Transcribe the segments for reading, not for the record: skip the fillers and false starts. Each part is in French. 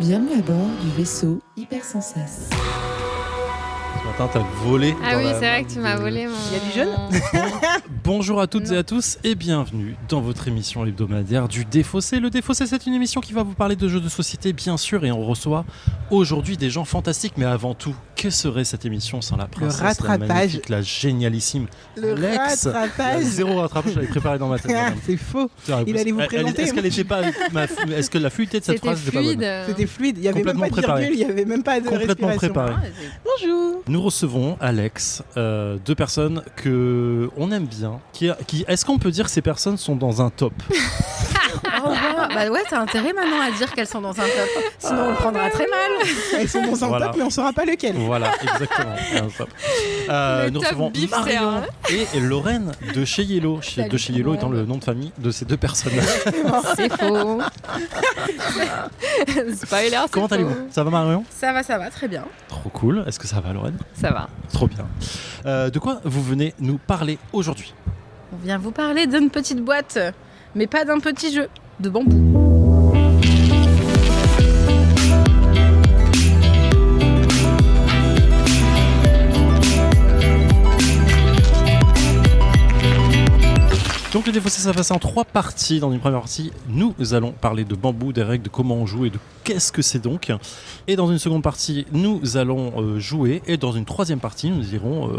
Bienvenue à bord du vaisseau Hypersensas. Ce matin, t'as volé. Ah oui, c'est vrai que tu m'as volé mon... Il y a du jeune. Bonjour à toutes et à tous et bienvenue dans votre émission hebdomadaire du Défaussé. Le Défaussé, c'est une émission qui va vous parler de jeux de société, bien sûr, et on reçoit aujourd'hui des gens fantastiques. Mais avant tout, que serait cette émission sans la princesse, la rattrapage. magnifique, la génialissime Le Alex. rattrapage. Zéro rattrapage, je l'avais préparé dans ma tête. madame. C'est faux. Putain, Il allait vous présenter. Est-ce qu'elle était pas, est-ce que la fluidité de cette C'était phrase n'était pas bonne? fluide. C'était fluide. Il n'y avait même Complètement pas de préparé. virgule, il n'y avait même pas de Complètement respiration. préparé. Bonjour. Nous recevons Alex, deux personnes que on aime bien. Est-ce qu'on peut dire que ces personnes sont dans un top? Oh, wow. Bah ouais, t'as intérêt maintenant à dire qu'elles sont dans un top. Sinon, on le prendra très mal. Elles sont dans un Voilà. top, mais on ne saura pas lequel. Voilà, exactement. Un top. Le Nous top recevons beef, Marion c'est et Lorraine de chez Yellow. De chez Yellow étant le nom de famille de ces deux personnes. C'est faux. Spoiler, c'est Comment faux. allez-vous? Ça va Marion? Ça va, très bien. Trop cool. Est-ce que ça va Lorraine? Ça va. Trop bien. De quoi vous venez nous parler aujourd'hui? On vient vous parler d'une petite boîte, mais pas d'un petit jeu, de bambou. Donc le Défaussé, ça passe en 3 parties. Dans une première partie, nous allons parler de bambou, des règles, de comment on joue et de qu'est-ce que c'est donc. Et dans une seconde partie, nous allons jouer. Et dans une troisième partie, nous irons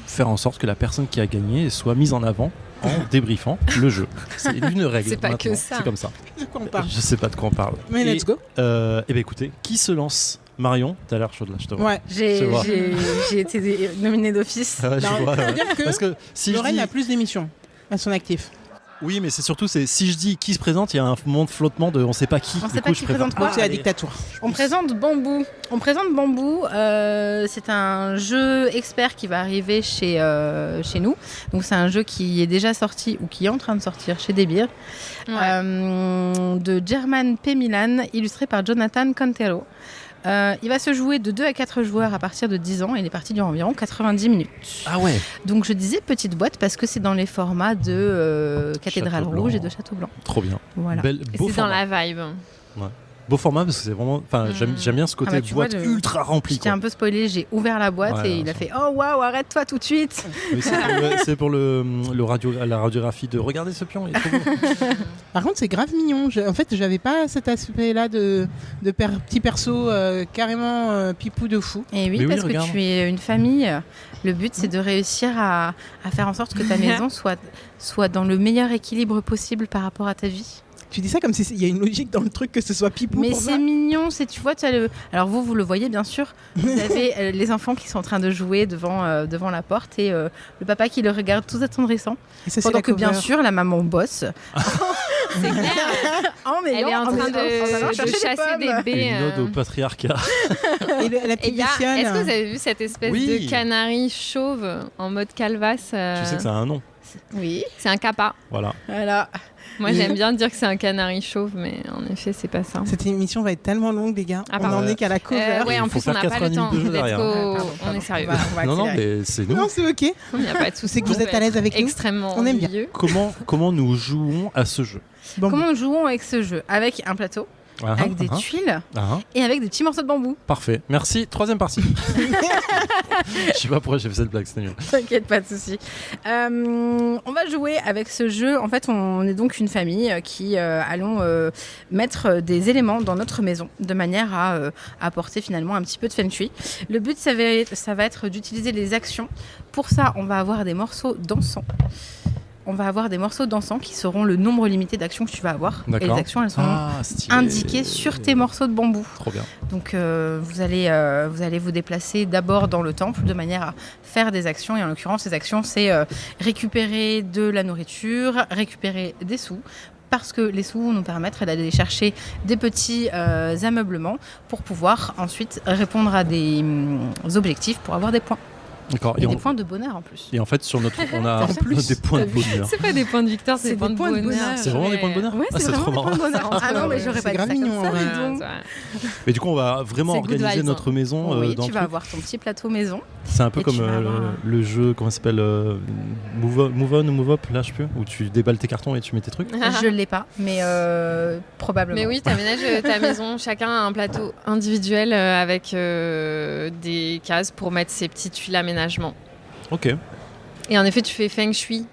faire en sorte que la personne qui a gagné soit mise en avant en débriefant le jeu. C'est une règle. C'est pas maintenant. que ça. C'est comme ça. De quoi on parle? Je sais pas de quoi on parle. Mais let's go. Eh bien écoutez, qui se lance? Marion, t'as l'air chaude là, je te vois. Ouais. Je vois. J'ai été nominée d'office. Ah ouais, je Non, vois, faut dire que Parce que si je Lorraine dis... a plus d'émissions à son actif. Oui, mais c'est surtout, si je dis qui se présente, il y a un moment de flottement de on sait pas qui. On Du sait coup, pas je qui préfère- présente quoi. C'est la allez. dictature. On présente Bambou. C'est un jeu expert qui va arriver chez nous. Donc c'est un jeu qui est déjà sorti ou qui est en train de sortir chez Debir. Ouais. De German P. Milan, illustré par Jonathan Cantero. Il va se jouer de 2 à 4 joueurs à partir de 10 ans et il est parti dure environ 90 minutes. Ah ouais. Donc je disais petite boîte parce que c'est dans les formats de Cathédrale Château Rouge Blanc. et de Château Blanc. Trop bien. Voilà. Beau Et c'est dans format. la vibe. Beau format parce que c'est vraiment. Enfin, j'aime bien ce côté Ah bah, tu boîte vois, ultra rempli. Je t'ai un peu spoilé, j'ai ouvert la boîte Ouais, et il a ça. fait « Oh waouh, arrête-toi tout de suite !» Oui, c'est pour la radiographie de regarder ce pion. Il est trop beau. Par contre, c'est grave mignon. En fait, j'avais pas cet aspect-là de petit perso carrément pipou de fou. Et oui, Mais oui, parce que regarde. tu es une famille. Le but, c'est de réussir à faire en sorte que ta maison soit dans le meilleur équilibre possible par rapport à ta vie. Tu dis ça comme s'il y a une logique dans le truc que ce soit pipou Mais pour ça. c'est mignon, tu vois, alors vous le voyez bien sûr, vous avez les enfants qui sont en train de jouer devant la porte et le papa qui le regarde tout attendrissant. Et ça, c'est Pendant la que bien cover. sûr, la maman bosse. C'est clair. Elle est en train de chercher chasser des baies. Une ode au patriarcat. Et la Et petite il y a... bestiole. Est-ce que vous avez vu cette espèce Oui. de canari chauve en mode calvasse Tu sais que ça a un nom. Oui, C'est un capa. Voilà. voilà. Moi, j'aime bien dire que c'est un canari chauve, mais en effet, c'est pas ça. Cette émission va être tellement longue, les gars. Ah, on pardon. en est qu'à la cover. Ouais, en Il faut plus, on faire n'a pas le 90 temps. minutes de jeu Let's derrière. go. Ouais, pardon, On est sérieux. On va Non, accélérer. mais c'est nous. Non, c'est ok. Il n'y a pas de souci. C'est que vous êtes à l'aise avec nous. Extrêmement On aime bien. ennuyeux. Comment nous jouons à ce jeu? Bon, Comment nous jouons avec ce jeu? Avec un plateau, Ah, avec des ah, tuiles ah. et avec des petits morceaux de bambou. Parfait. Merci. Troisième partie. Je sais pas pourquoi j'ai fait cette blague. C'était nul. T'inquiète, pas de souci. On va jouer avec ce jeu. En fait, on est donc une famille qui allons mettre des éléments dans notre maison de manière à apporter finalement un petit peu de feng shui. Le but, ça va être d'utiliser les actions. Pour ça, on va avoir des morceaux d'encens. On va avoir des morceaux d'encens qui seront le nombre limité d'actions que tu vas avoir. Et les D'accord. actions, elles sont Stylé. indiquées sur tes morceaux de bambou. Trop bien. Donc vous allez vous déplacer d'abord dans le temple de manière à faire des actions. Et en l'occurrence, ces actions, c'est récupérer de la nourriture, récupérer des sous. Parce que les sous nous permettent d'aller chercher des petits ameublements pour pouvoir ensuite répondre à des objectifs pour avoir des points. D'accord. Et des points de bonheur en plus. Et en fait, sur notre, on a des points de bonheur. C'est pas des points de victoire, c'est des points de bonheur. C'est vraiment des points de bonheur. Ouais, Ah, c'est trop vraiment des marrant. points de bonheur. Ah non, mais j'aurais C'est pas dit grave ça mignon, comme ça, ouais. dis donc. Mais du coup, on va vraiment C'est good organiser vibes, notre maison. Oui, dans tu le vas truc. avoir ton petit plateau maison. C'est un peu Et comme tu vas avoir le jeu, comment ça s'appelle, Move On ou Move Up, là je sais plus, où tu déballes tes cartons et tu mets tes trucs. Je l'ai pas, mais probablement. Mais oui, t'aménages ta maison, chacun a un plateau individuel avec des cases pour mettre ses petits tuiles aménagement. Ok. Et en effet, tu fais feng shui.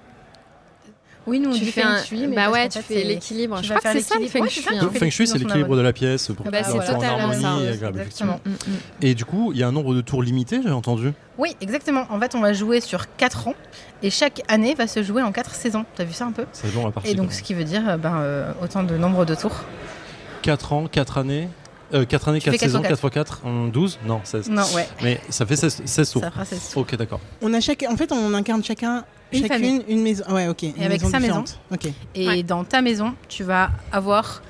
Oui, nous on Tu dit fais feng un... shui, mais Bah parce ouais, qu'en tu fait, fais c'est- l'équilibre. tu Je vas crois que faire c'est ça le l'équilibre. feng Ouais, c'est shui. ça. hein. Tu Feng Shui, c'est dans son l'équilibre de la pièce pour Bah, que c'est ça soit en totalement ça, harmonie ouais, agréable, Exactement. effectivement. Et du coup, il y a un nombre de tours limité, j'ai entendu. Oui, exactement. En fait, on va jouer sur 4 ans et chaque année va se jouer en 4 saisons. T'as vu ça un peu? C'est long la partie. Et donc, ce qui veut dire autant de nombre de tours. 4 ans, 4 années. 4 années, Tu 4 fais 4 saisons, sur 4 x 4, 12 Non, 16. Non, ouais. Mais ça fait 16 tours. Ça fera 16. Ok, d'accord. On a en fait, on incarne chacune famille. une maison. Ouais, ok. Une avec sa différente. Ok. Et Ouais. dans ta maison, tu vas avoir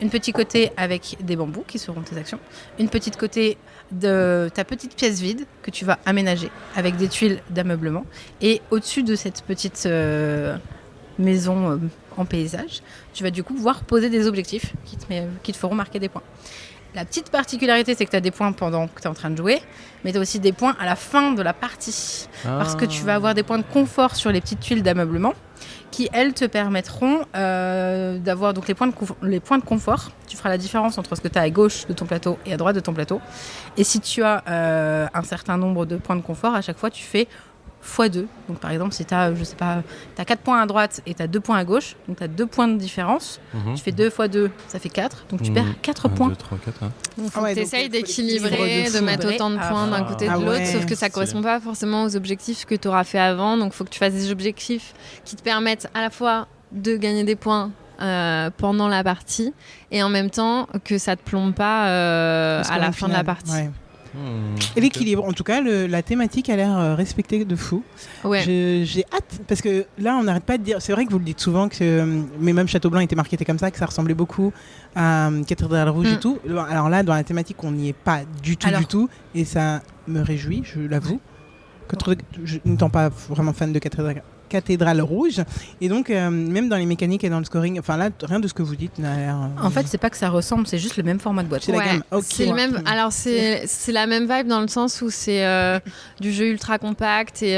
une petite côté avec des bambous qui seront tes actions, une petite côté de ta petite pièce vide que tu vas aménager avec des tuiles d'ameublement. Et au-dessus de cette petite maison en paysage, tu vas du coup pouvoir poser des objectifs qui te feront marquer des points. La petite particularité, c'est que tu as des points pendant que tu es en train de jouer, mais tu as aussi des points à la fin de la partie. Parce que tu vas avoir des points de confort sur les petites tuiles d'ameublement qui, elles, te permettront d'avoir donc les points de confort. Tu feras la différence entre ce que tu as à gauche de ton plateau et à droite de ton plateau. Et si tu as un certain nombre de points de confort, à chaque fois, tu fais x2. Donc, par exemple, si tu as, je sais pas, tu as 4 points à droite et tu as 2 points à gauche, donc tu as 2 points de différence. Tu fais 2 x 2, ça fait 4. Donc, tu perds 4 points. 2, 3, 4. Donc, Ah ouais, tu donc, essayes faut d'équilibrer, l'équilibre de de mettre fou. autant de points d'un côté et de Ah l'autre, ouais. sauf que ça Stylé. correspond pas forcément aux objectifs que tu auras fait avant. Donc, il faut que tu fasses des objectifs qui te permettent à la fois de gagner des points pendant la partie et en même temps que ça te plombe pas Parce à qu'au la fin de la final, partie. ouais. Et l'équilibre, en tout cas, la thématique a l'air respectée de fou. Ouais. J'ai hâte, parce que là, on n'arrête pas de dire. C'est vrai que vous le dites souvent, mais même Château Blanc était marketé comme ça, que ça ressemblait beaucoup à Cathédrale Rouge et tout. Alors là, dans la thématique, on n'y est pas du tout, et ça me réjouit, je l'avoue. Je n'étant pas vraiment fan de Cathédrale Rouge, et donc même dans les mécaniques et dans le scoring, enfin là, rien de ce que vous dites n'a l'air. En fait, c'est pas que ça ressemble, c'est juste le même format de boîte. C'est la gamme. Ok. C'est le même. Alors c'est la même vibe dans le sens où c'est du jeu ultra compact et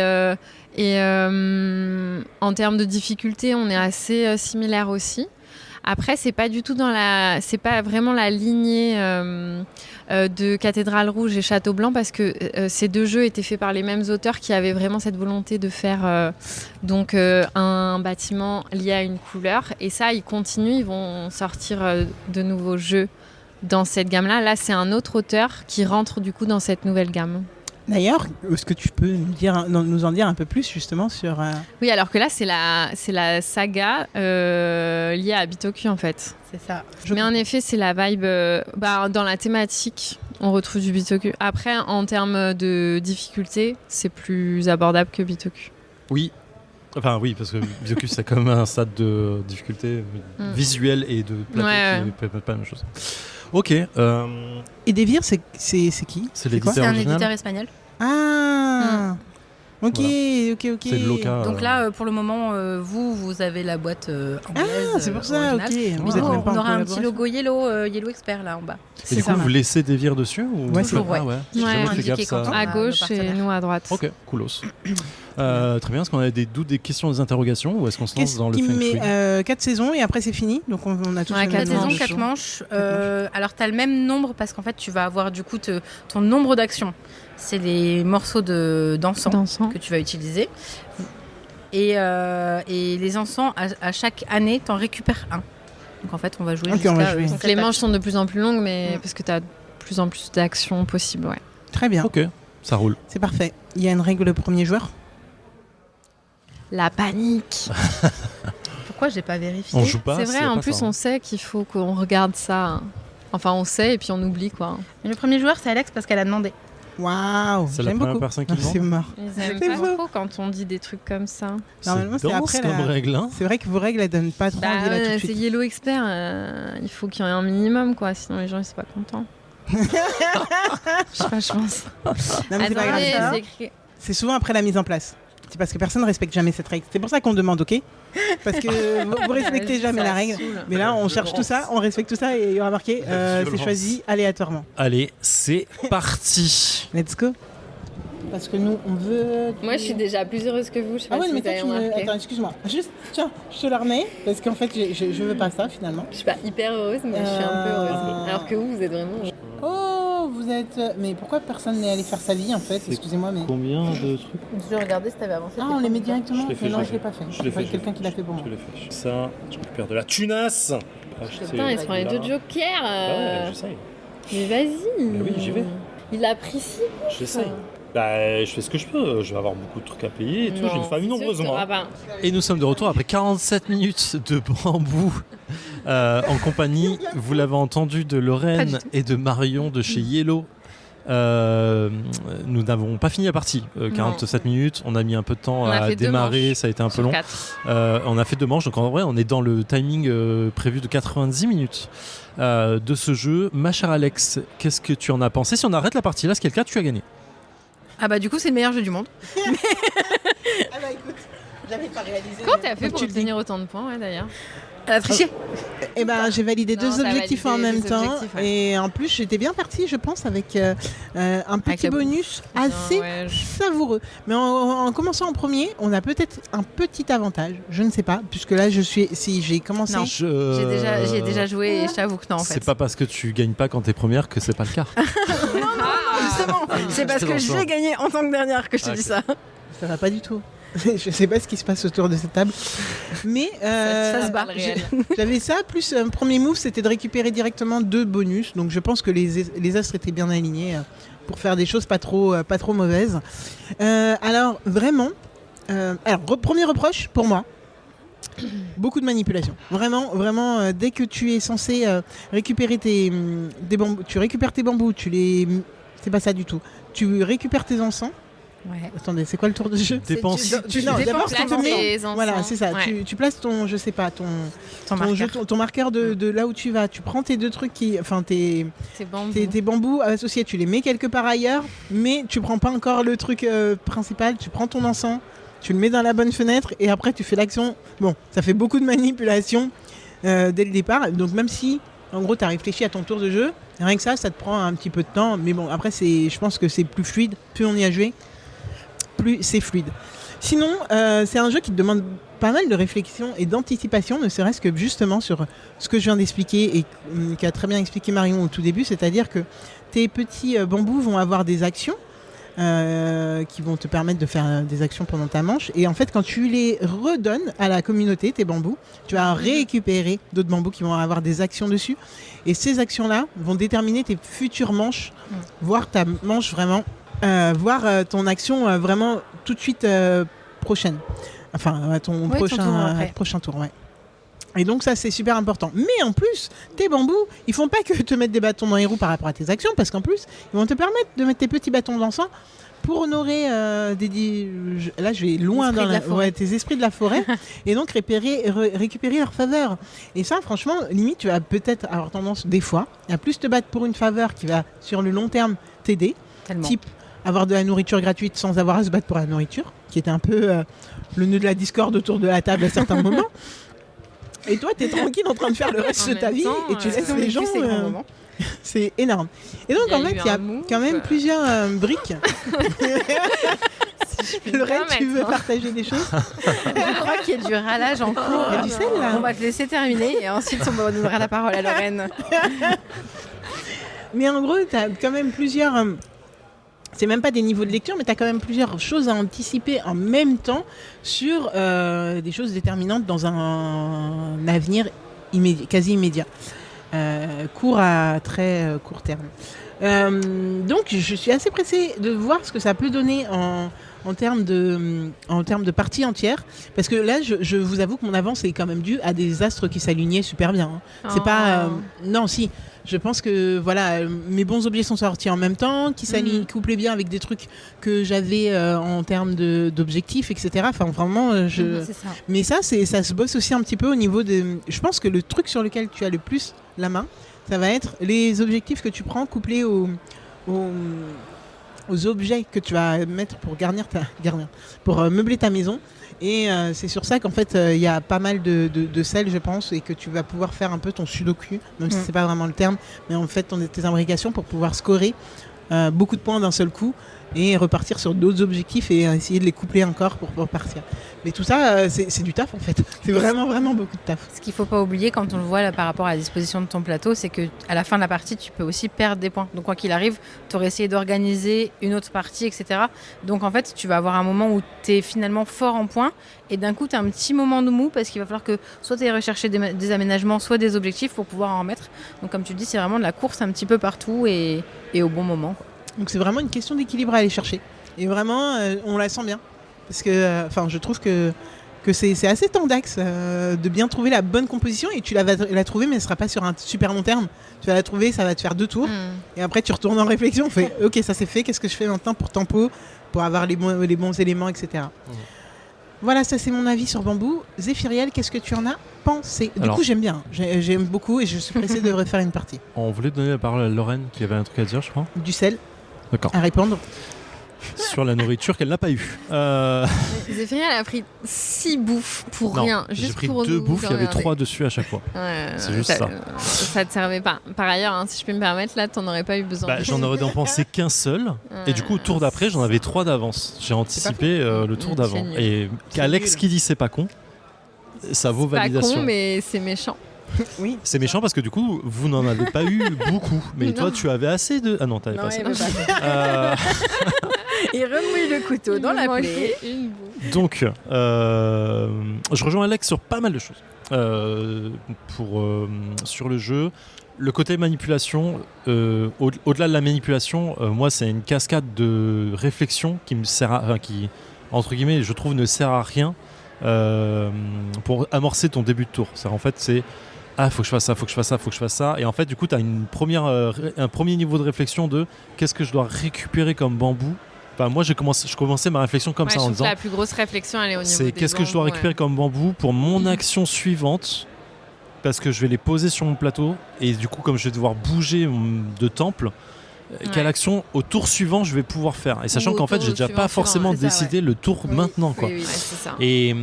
en termes de difficulté, on est assez similaire aussi. Après, c'est pas du tout c'est pas vraiment la lignée de Cathédrale Rouge et Château Blanc parce que ces deux jeux étaient faits par les mêmes auteurs qui avaient vraiment cette volonté de faire un bâtiment lié à une couleur. Et ça, ils continuent, ils vont sortir de nouveaux jeux dans cette gamme-là. Là, c'est un autre auteur qui rentre du coup dans cette nouvelle gamme. D'ailleurs, est-ce que tu peux nous en dire un peu plus justement sur... Oui, alors que là, c'est la saga liée à Bitoku en fait. C'est ça. Mais en effet, c'est la vibe... dans la thématique, on retrouve du Bitoku. Après, en termes de difficulté, c'est plus abordable que Bitoku. Oui. Enfin oui, parce que Bitoku c'est quand même un stade de difficulté visuelle et de plateau qui n'est pas la même chose. Ok. Et Devir, c'est qui? C'est quoi l'éditeur C'est un original. éditeur espagnol. Ah Ok, Voilà. ok. C'est de l'Oka. Donc là, pour le moment, vous avez la boîte anglaise. Ah, c'est pour ça, ok. originale. Vous êtes même pas On en aura un petit collaboration. logo Yellow Expert là en bas. Et du coup, vous laissez des vires dessus ou... Ouais, c'est Toujours, ouais. J'ai jamais fait indiqué gaffe ça. quand on À nos gauche et partenaires. nous à droite. Ok, coolos. Très bien. Est-ce qu'on a des doutes, des questions, des interrogations ou est-ce qu'on se lance Qu'est-ce dans le qui feng met shui 4 saisons et après c'est fini. Donc on a tous Ouais, le quatre même Saison, manches. 4 manches. Alors, tu as le même nombre parce qu'en fait, tu vas avoir du coup ton nombre d'actions. C'est les morceaux d'encens Dansant. que tu vas utiliser. Et les encens, à chaque année, tu en récupères un. Donc en fait, on va jouer Ok, on va jusqu'à... jouer. Donc les manches sont de plus en plus longues, mais parce que tu as de plus en plus d'actions possibles. Ouais. Très bien, Ok, ça roule. c'est parfait. Il y a une règle premier joueur. La panique. Pourquoi j'ai pas vérifié? On joue pas. C'est vrai, s'il y a en pas plus, ça, hein. on sait qu'il faut qu'on regarde ça. Enfin, on sait et puis on oublie quoi. Mais le premier joueur, c'est Alex parce qu'elle a demandé. Waouh, C'est la j'aime première beaucoup. personne qui C'est demande. mort. Ils aiment C'est pas faux. trop quand on dit des trucs comme ça. Normalement, c'est dense après comme la- règle, hein. C'est vrai que vos règles elles donnent pas trop envie là tout de c'est suite. Yellow Expert, il faut qu'il y ait un minimum quoi, sinon les gens ils sont pas contents. Je sais pas, je pense. Non mais c'est pas grave. Attendez, ça. c'est écrit c'est souvent après la mise en place. C'est parce que personne ne respecte jamais cette règle. C'est pour ça qu'on demande, ok ? Parce que vous respectez jamais la règle. Mais là, on cherche tout ça, on respecte tout ça et il y aura marqué c'est choisi aléatoirement. Allez, c'est parti. Let's go. Parce que nous, on veut... Moi, je suis déjà plus heureuse que vous. Je sais Ah pas ouais, si mais vous toi, avez tu me... remarqué. Attends, excuse-moi. Juste, tiens, je te la remets. Parce qu'en fait, je veux pas ça, finalement. Je suis pas hyper heureuse, mais je suis un peu heureuse. Alors que vous êtes vraiment... Oh, vous êtes... Mais pourquoi personne n'est allé faire sa vie, en fait ? Excusez-moi, mais... Combien de trucs? Je vais regarder si t'avais avancé. Ah, on les met directement ? Je l'ai fait, Non, je je l'ai l'ai pas fait. Je l'ai fait. Quelqu'un qui l'a fait pour moi. Je l'ai fait. Ça, je récupère de la tunasse. Putain, il se prend les deux jokers. Ouais, j'essaye. Mais vas-y. Mais oui, j'y vais. Il apprécie. J'essaye. Bah, je fais ce que je peux. Je vais avoir beaucoup de trucs à payer et tout. J'ai une famille nombreuse, moi. Et nous sommes de retour après 47 minutes de bambou en compagnie, vous l'avez entendu, de Lorraine et de Marion de chez Yellow. Nous n'avons pas fini la partie. 47 minutes, on a mis un peu de temps à démarrer, ça a été un peu long. On a fait 2 manches, donc en vrai, on est dans le timing prévu de 90 minutes de ce jeu. Ma chère Alex, qu'est-ce que tu en as pensé ? Si on arrête la partie là, ce qui est le cas, tu as gagné. Ah bah du coup, c'est le meilleur jeu du monde. Ah bah écoute, j'avais pas réalisé. Comment t'as fait pour obtenir autant de points, d'ailleurs ? Elle a triché. Eh ben, j'ai validé Non, 2 objectifs t'as en validé même 2 temps. objectifs, ouais. Et en plus, j'étais bien partie, je pense, avec un petit la bonus assez savoureux. Mais en commençant en premier, on a peut-être un petit avantage. Je ne sais pas, puisque là, si j'ai commencé... Non. J'ai déjà joué et je t'avoue que non, en fait. C'est pas parce que tu gagnes pas quand t'es première que c'est pas le cas. Justement, c'est parce que j'ai gagné en tant que dernière que je te dis ça. Ça va pas du tout. Je sais pas ce qui se passe autour de cette table. Mais Ça se bat. j'avais ça, plus un premier move, c'était de récupérer directement 2 bonus. Donc je pense que les astres étaient bien alignés pour faire des choses pas trop mauvaises. Alors vraiment, premier reproche pour moi. Beaucoup de manipulation. Vraiment, dès que tu es censé récupérer des bambous, tu récupères tes bambous, c'est pas ça du tout. Tu récupères tes encens. Ouais. Attendez, c'est quoi le tour de jeu ? Dépense. D'abord, places tes encens. voilà, c'est ça. Ouais. Tu places ton, je sais pas, ton marqueur. ton marqueur de là où tu vas. Tu prends tes 2 trucs tes bambous associés, tu les mets quelque part ailleurs, mais tu prends pas encore le truc principal. Tu prends ton encens, tu le mets dans la bonne fenêtre et après tu fais l'action. Bon, ça fait beaucoup de manipulation dès le départ. Donc même si, en gros, tu as réfléchi à ton tour de jeu, rien que ça te prend un petit peu de temps. Mais bon, après, je pense que c'est plus fluide. Plus on y a joué, plus c'est fluide. Sinon, c'est un jeu qui te demande pas mal de réflexion et d'anticipation, ne serait-ce que justement sur ce que je viens d'expliquer et qu'a très bien expliqué Marion au tout début, c'est-à-dire que tes petits bambous vont avoir des actions qui vont te permettre de faire des actions pendant ta manche. Et en fait, quand tu les redonnes à la communauté, tes bambous, tu vas récupérer d'autres bambous qui vont avoir des actions dessus. Et ces actions-là vont déterminer tes futures manches, voire ta manche vraiment, voire ton action vraiment tout de suite prochaine. Enfin, ton prochain tour, ouais. Et donc ça, c'est super important. Mais en plus, tes bambous, ils font pas que te mettre des bâtons dans les roues par rapport à tes actions, parce qu'en plus, ils vont te permettre de mettre tes petits bâtons d'encens pour honorer là je vais loin dans tes esprits de la forêt et donc récupérer leur faveur. Et ça, franchement, limite, tu vas peut-être avoir tendance des fois à plus te battre pour une faveur qui va sur le long terme t'aider. Tellement. Type avoir de la nourriture gratuite sans avoir à se battre pour la nourriture, qui était un peu le nœud de la discorde autour de la table à certains moments. Et toi, t'es tranquille en train de faire le reste de ta vie et tu laisses les gens. C'est énorme. Et donc, en fait, il y a quand même plusieurs briques. Lorraine, tu veux partager des choses ? Je crois qu'il y a du râlage en cours. Il y a du sel, là. On va te laisser terminer et ensuite on va donner la parole à Lorraine. Mais en gros, t'as quand même plusieurs... c'est même pas des niveaux de lecture, mais tu as quand même plusieurs choses à anticiper en même temps sur des choses déterminantes dans un avenir quasi immédiat. Court à très court terme. Donc je suis assez pressée de voir ce que ça peut donner en termes de partie entière, parce que là je vous avoue que mon avance est quand même due à des astres qui s'alignaient super bien. C'est pas non, si je pense que voilà, mes bons objets sont sortis en même temps, qui s'alignent, couplaient bien avec des trucs que j'avais en termes d'objectifs, etc. Enfin vraiment, C'est ça. mais ça se bosse aussi un petit peu au niveau de. Je pense que le truc sur lequel tu as le plus la main, ça va être les objectifs que tu prends couplés aux objets que tu vas mettre pour meubler ta maison. Et c'est sur ça qu'en fait il y a pas mal de sel, je pense, et que tu vas pouvoir faire un peu ton sudoku, même si c'est pas vraiment le terme, mais en fait tes imbrications pour pouvoir scorer beaucoup de points d'un seul coup et repartir sur d'autres objectifs et essayer de les coupler encore pour repartir. Mais tout ça, c'est du taf en fait. C'est vraiment beaucoup de taf. Ce qu'il ne faut pas oublier quand on le voit là, par rapport à la disposition de ton plateau, c'est qu'à la fin de la partie, tu peux aussi perdre des points. Donc quoi qu'il arrive, tu aurais essayé d'organiser une autre partie, etc. Donc en fait, tu vas avoir un moment où tu es finalement fort en points et d'un coup, tu as un petit moment de mou parce qu'il va falloir que soit tu aies recherché des aménagements, soit des objectifs pour pouvoir en remettre. Donc comme tu le dis, c'est vraiment de la course un petit peu partout et au bon moment, quoi. Donc c'est vraiment une question d'équilibre à aller chercher. Et vraiment, on la sent bien. Parce que je trouve que c'est assez tendax de bien trouver la bonne composition. Et tu la trouver, mais elle ne sera pas sur un super long terme. Tu vas la trouver, ça va te faire 2 tours. Et après, tu retournes en réflexion. On fait, ok, ça c'est fait. Qu'est-ce que je fais maintenant pour tempo, pour avoir les bons éléments, etc. Voilà, ça c'est mon avis sur Bambou. Zéphiriel, qu'est-ce que tu en as pensé ? Du coup, j'aime bien. J'aime beaucoup et je suis pressée de refaire une partie. On voulait donner la parole à Lorraine qui avait un truc à dire, je crois. Du sel. D'accord. À répondre. Sur la nourriture qu'elle n'a pas eue. Zéphiriel a pris 6 bouffes pour non, rien. J'ai Juste pris pour 2 nous bouffes, il y avait emmerder. 3 dessus à chaque fois. C'est juste ça. Ça te servait pas. Par ailleurs, si je peux me permettre, là, t'en aurais pas eu besoin. J'en aurais dépensé qu'un seul. Et du coup, au tour d'après, j'en avais 3 d'avance. J'ai anticipé le tour d'avant. nul. Et Alex qui dit c'est pas con, ça vaut C'est pas validation. con, mais c'est méchant. Oui. C'est méchant parce que du coup, vous n'en avez pas eu beaucoup. Mais Non. toi, tu avais assez de. Ah non, t'avais pas ça. Il remouille le couteau dans la plaie. Une bouffe. Donc, je rejoins Alex sur pas mal de choses. Sur le jeu, le côté manipulation, au-delà de la manipulation, moi, c'est une cascade de réflexion qui me sert qui, entre guillemets, je trouve, ne sert à rien pour amorcer ton début de tour. En fait, c'est faut que je fasse ça, faut que je fasse ça, faut que je fasse ça. Et en fait, du coup, tu as un premier niveau de réflexion de qu'est-ce que je dois récupérer comme bambou. Enfin, moi, je commençais ma réflexion comme ça en disant la plus grosse réflexion, elle est au niveau c'est des qu'est-ce que je dois bambous, récupérer comme bambou pour mon action suivante, parce que je vais les poser sur mon plateau et du coup, comme je vais devoir bouger de temple, quelle action au tour suivant je vais pouvoir faire. Et sachant Ou qu'en au fait, tour j'ai déjà suivant, pas forcément c'est ça, décidé le tour maintenant, quoi. Oui, c'est ça. Et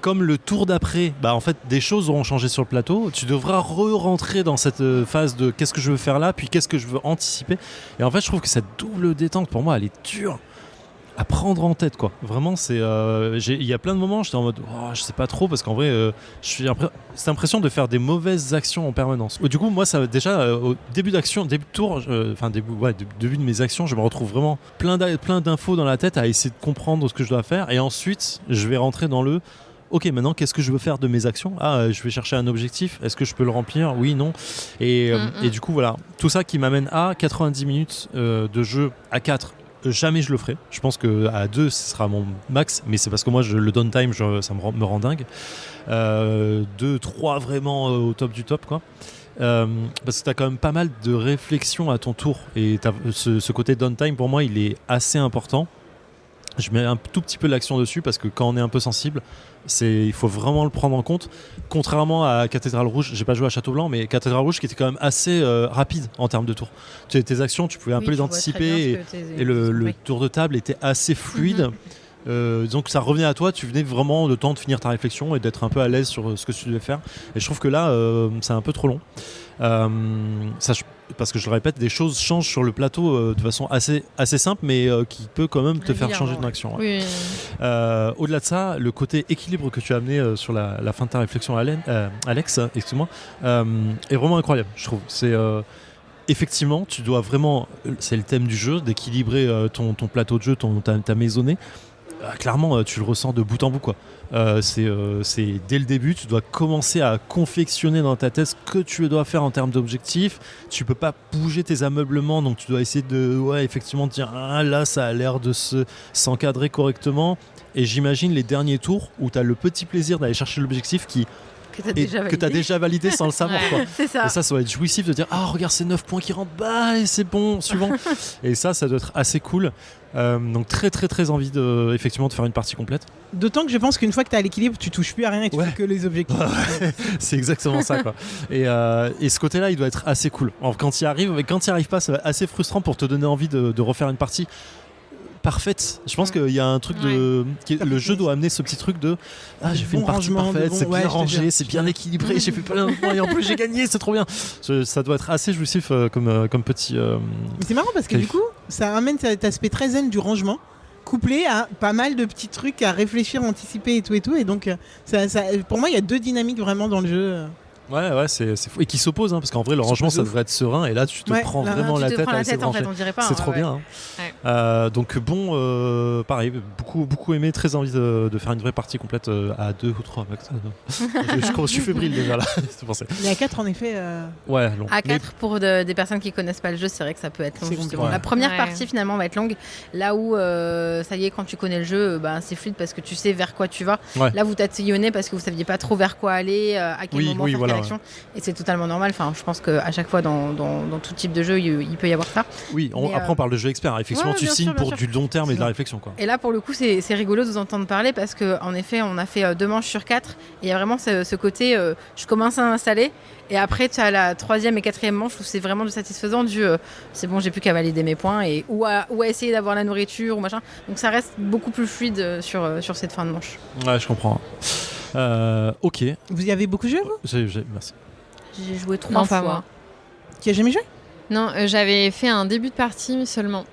comme le tour d'après, en fait, des choses auront changé sur le plateau, tu devras re-rentrer dans cette phase de qu'est-ce que je veux faire là, puis qu'est-ce que je veux anticiper. Et en fait, je trouve que cette double détente, pour moi, elle est dure à prendre en tête, quoi. Vraiment, il y a plein de moments, j'étais en mode, je sais pas trop, parce qu'en vrai, j'ai cette impression de faire des mauvaises actions en permanence. Du coup, moi, ça déjà au début d'action, début de tour, début de mes actions, je me retrouve vraiment plein d'infos dans la tête à essayer de comprendre ce que je dois faire, et ensuite, je vais rentrer dans le ok, maintenant, qu'est-ce que je veux faire de mes actions ? Je vais chercher un objectif. Est-ce que je peux le remplir ? Oui, non. Et du coup, voilà. Tout ça qui m'amène à 90 minutes de jeu à 4. Jamais je le ferai. Je pense qu'à 2, ce sera mon max. Mais c'est parce que moi, le downtime, ça me rend dingue. 2, 3, vraiment au top du top, quoi. Parce que tu as quand même pas mal de réflexions à ton tour. Et ce côté downtime, pour moi, il est assez important. Je mets un tout petit peu l'action dessus parce que quand on est un peu sensible, il faut vraiment le prendre en compte. Contrairement à Cathédrale Rouge, j'ai pas joué à Château Blanc, mais Cathédrale Rouge qui était quand même assez rapide en termes de tours. Tes actions, tu pouvais un peu les anticiper et le tour de table était assez fluide. Donc ça revenait à toi, tu venais vraiment le temps de finir ta réflexion et d'être un peu à l'aise sur ce que tu devais faire. Et je trouve que là, c'est un peu trop long. Parce que je le répète, des choses changent sur le plateau de façon assez simple, mais qui peut quand même te faire changer ton action. Oui. Au-delà de ça, le côté équilibre que tu as amené sur la fin de ta réflexion, Alex, excuse-moi, est vraiment incroyable, je trouve. Effectivement, tu dois vraiment, c'est le thème du jeu, d'équilibrer ton plateau de jeu, ta maisonnée. Clairement, tu le ressens de bout en bout, quoi. C'est dès le début, tu dois commencer à confectionner dans ta tête ce que tu dois faire en termes d'objectifs. Tu peux pas bouger tes ameublements, donc tu dois essayer de effectivement te dire là ça a l'air de s'encadrer correctement. Et j'imagine les derniers tours où tu as le petit plaisir d'aller chercher l'objectif que tu as déjà validé sans le savoir, quoi. C'est ça. Et ça va être jouissif de dire regarde ces 9 points qui rentrent, et c'est bon, suivant. Et ça doit être assez cool. Donc très très très envie effectivement de faire une partie complète. D'autant que je pense qu'une fois que tu as l'équilibre, tu touches plus à rien et tu fais que les objectifs. C'est exactement ça, quoi. Et ce côté-là, il doit être assez cool. Quand il arrive pas, c'est assez frustrant pour te donner envie de refaire une partie. parfaite. Je pense qu'il y a un truc le jeu doit amener ce petit truc de j'ai fait une partie parfaite, c'est bien rangé, c'est bien équilibré, j'ai fait plein de points et en plus j'ai gagné, c'est trop bien. Ça doit être assez jouissif comme petit. Mais c'est marrant parce que du coup, ça amène cet aspect très zen du rangement, couplé à pas mal de petits trucs à réfléchir, anticiper et tout. Et donc, pour moi, il y a deux dynamiques vraiment dans le jeu. Ouais, c'est fou. Et qui s'opposent, parce qu'en vrai, le rangement, ça devrait être serein. Et là, tu te prends vraiment la tête avec cette en fait, on dirait pas. C'est trop bien. Donc, bon, pareil, beaucoup aimé, très envie de faire une vraie partie complète à 2 ou 3 max. Je suis fébrile déjà là. Mais à 4, en effet. Ouais, long. À 4, pour des personnes qui connaissent pas le jeu, c'est vrai que ça peut être long. Justement. La première partie, finalement, va être longue. Là où, ça y est, quand tu connais le jeu, c'est fluide parce que tu sais vers quoi tu vas. Là, vous tatillonnez parce que vous saviez pas trop vers quoi aller, à quel moment faire quelle action. Et c'est totalement normal. Enfin, je pense qu'à chaque fois, dans tout type de jeu, il peut y avoir ça. Oui, après, on parle de jeu expert. Effectivement, tu signes pour du long terme et de la réflexion, quoi. Et là, pour le coup, c'est rigolo de vous entendre parler parce qu'en effet, on a fait 2 manches sur 4. Et il y a vraiment ce côté, je commence à installer. Et après, tu as la 3e et 4e manche où c'est vraiment du satisfaisant c'est bon, j'ai plus qu'à valider mes points ou à essayer d'avoir la nourriture ou machin. Donc ça reste beaucoup plus fluide sur cette fin de manche. Ouais, je comprends. Ok. Vous y avez beaucoup joué, vous ? Merci. J'ai joué 3 fois. Moi. Qui a jamais joué ? Non, j'avais fait un début de partie seulement.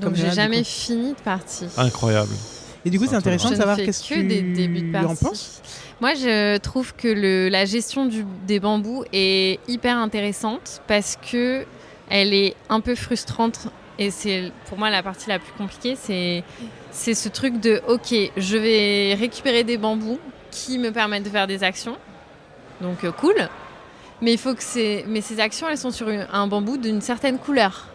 Donc j'ai jamais fini de partie. Incroyable. Et du coup, c'est intéressant de savoir qu'est-ce que des débuts de partie. en penses. Moi, je trouve que la gestion des bambous est hyper intéressante parce que elle est un peu frustrante et c'est pour moi la partie la plus compliquée. C'est ce truc de ok, je vais récupérer des bambous qui me permettent de faire des actions. Donc cool. Mais il faut que ces actions, elles sont sur un bambou d'une certaine couleur.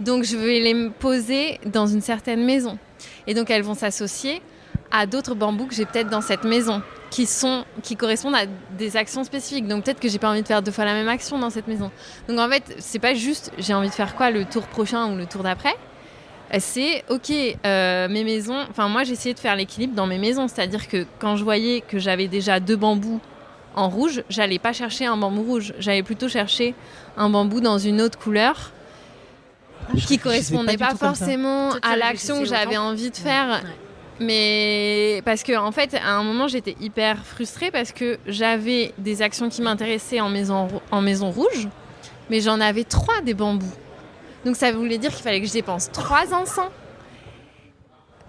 Donc je vais les poser dans une certaine maison. Et donc elles vont s'associer à d'autres bambous que j'ai peut-être dans cette maison, qui correspondent à des actions spécifiques. Donc peut-être que j'ai pas envie de faire 2 fois la même action dans cette maison. Donc en fait, c'est pas juste j'ai envie de faire quoi le tour prochain ou le tour d'après. C'est ok, mes maisons. Enfin moi, j'ai essayé de faire l'équilibre dans mes maisons, c'est-à-dire que quand je voyais que j'avais déjà 2 bambous en rouge, j'allais pas chercher un bambou rouge, j'allais plutôt chercher un bambou dans une autre couleur qui correspondait pas forcément à l'action que j'avais envie de faire. Mais parce que en fait, à un moment, j'étais hyper frustrée parce que j'avais des actions qui m'intéressaient en maison rouge, mais j'en avais 3 des bambous. Donc ça voulait dire qu'il fallait que je dépense 3 encens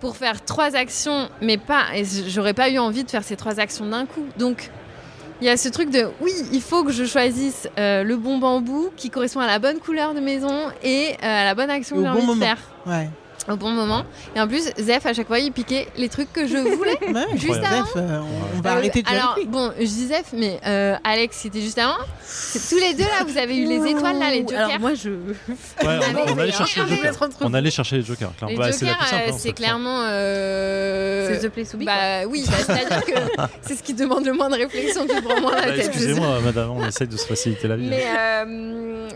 pour faire 3 actions, mais pas. Et j'aurais pas eu envie de faire ces 3 actions d'un coup. Donc il y a ce truc de oui, il faut que je choisisse le bon bambou qui correspond à la bonne couleur de maison et à la bonne action que j'ai envie de faire. Ouais. Au bon moment. Et en plus, Zef, à chaque fois, il piquait les trucs que je voulais. Juste avant. Zef, on va arrêter de jouer alors, avec lui. bon, je dis Zef, mais Alex, c'était juste avant. Tous les deux, là, vous avez eu les étoiles, là, les jokers. Alors moi, on allait chercher les jokers. On allait chercher les jokers. Les jokers, c'est clairement... C'est The Play Soubi, bah oui, c'est-à-dire que c'est ce qui demande le moins de réflexion qui prend moins la tête. Excusez-moi, madame, on essaye de se faciliter la vie.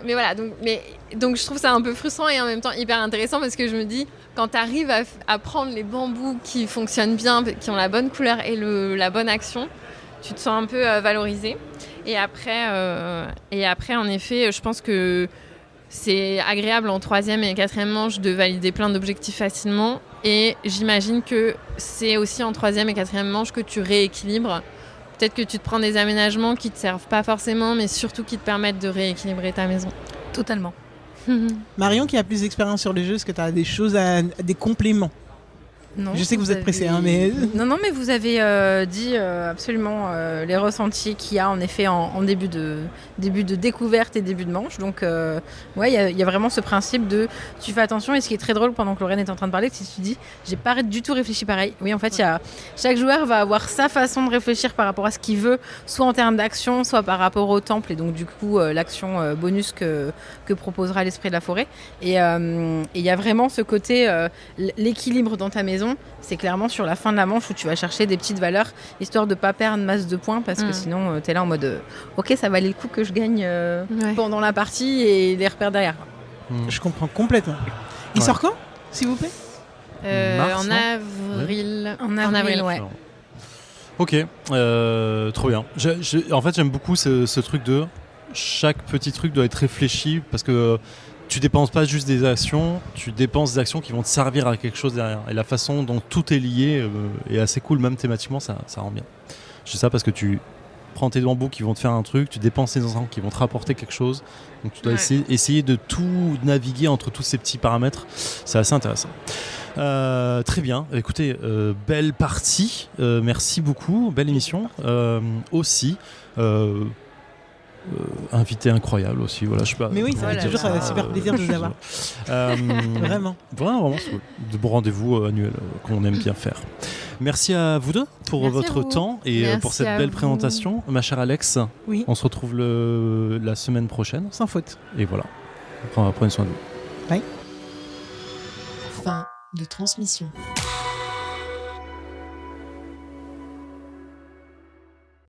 Mais voilà, donc je trouve ça un peu frustrant et en même temps hyper intéressant parce que je me dis, quand tu arrives à prendre les bambous qui fonctionnent bien, qui ont la bonne couleur et la bonne action, tu te sens un peu valorisé. Et après, en effet, je pense que c'est agréable en 3e et 4e manche de valider plein d'objectifs facilement. Et j'imagine que c'est aussi en 3e et 4e manche que tu rééquilibres. Peut-être que tu te prends des aménagements qui ne te servent pas forcément, mais surtout qui te permettent de rééquilibrer ta maison. Totalement. Marion, qui a plus d'expérience sur les jeux, est-ce que tu as des choses, des compléments ? Non, je sais que vous êtes pressés, mais... Non, mais vous avez dit absolument les ressentis qu'il y a en effet en début de découverte et début de manche. Donc, ouais, il y a vraiment ce principe de tu fais attention. Et ce qui est très drôle pendant que Lorraine est en train de parler, c'est que tu dis j'ai pas du tout réfléchi pareil. Oui, en fait, chaque joueur va avoir sa façon de réfléchir par rapport à ce qu'il veut, soit en termes d'action, soit par rapport au temple et donc du coup l'action bonus que proposera l'esprit de la forêt. Et il y a vraiment ce côté l'équilibre dans ta maison. C'est clairement sur la fin de la manche où tu vas chercher des petites valeurs histoire de pas perdre masse de points parce que sinon t'es là en mode ok, ça valait le coup que je gagne pendant la partie et les repères derrière. Je comprends complètement. Il sort quand, s'il vous plaît? Mars, en avril. En avril, ouais. Ok, trop bien. En fait, j'aime beaucoup ce truc de chaque petit truc doit être réfléchi parce que tu dépenses pas juste des actions, tu dépenses des actions qui vont te servir à quelque chose derrière. Et la façon dont tout est lié est assez cool, même thématiquement, ça rend bien. Je dis ça parce que tu prends tes bambous qui vont te faire un truc, tu dépenses tes encens qui vont te rapporter quelque chose. Donc tu dois essayer de tout naviguer entre tous ces petits paramètres. C'est assez intéressant. Très bien, écoutez, belle partie, merci beaucoup, belle émission aussi. Invité incroyable aussi, voilà. Mais oui, ça fait toujours un super plaisir de vous avoir. Vraiment. Vraiment, c'est cool. De bons rendez-vous annuels qu'on aime bien faire. Merci à vous deux pour votre temps et pour cette belle présentation. Ma chère Alex, on se retrouve la semaine prochaine. Sans faute. Et voilà, prenez soin de vous. Bye. Fin de transmission.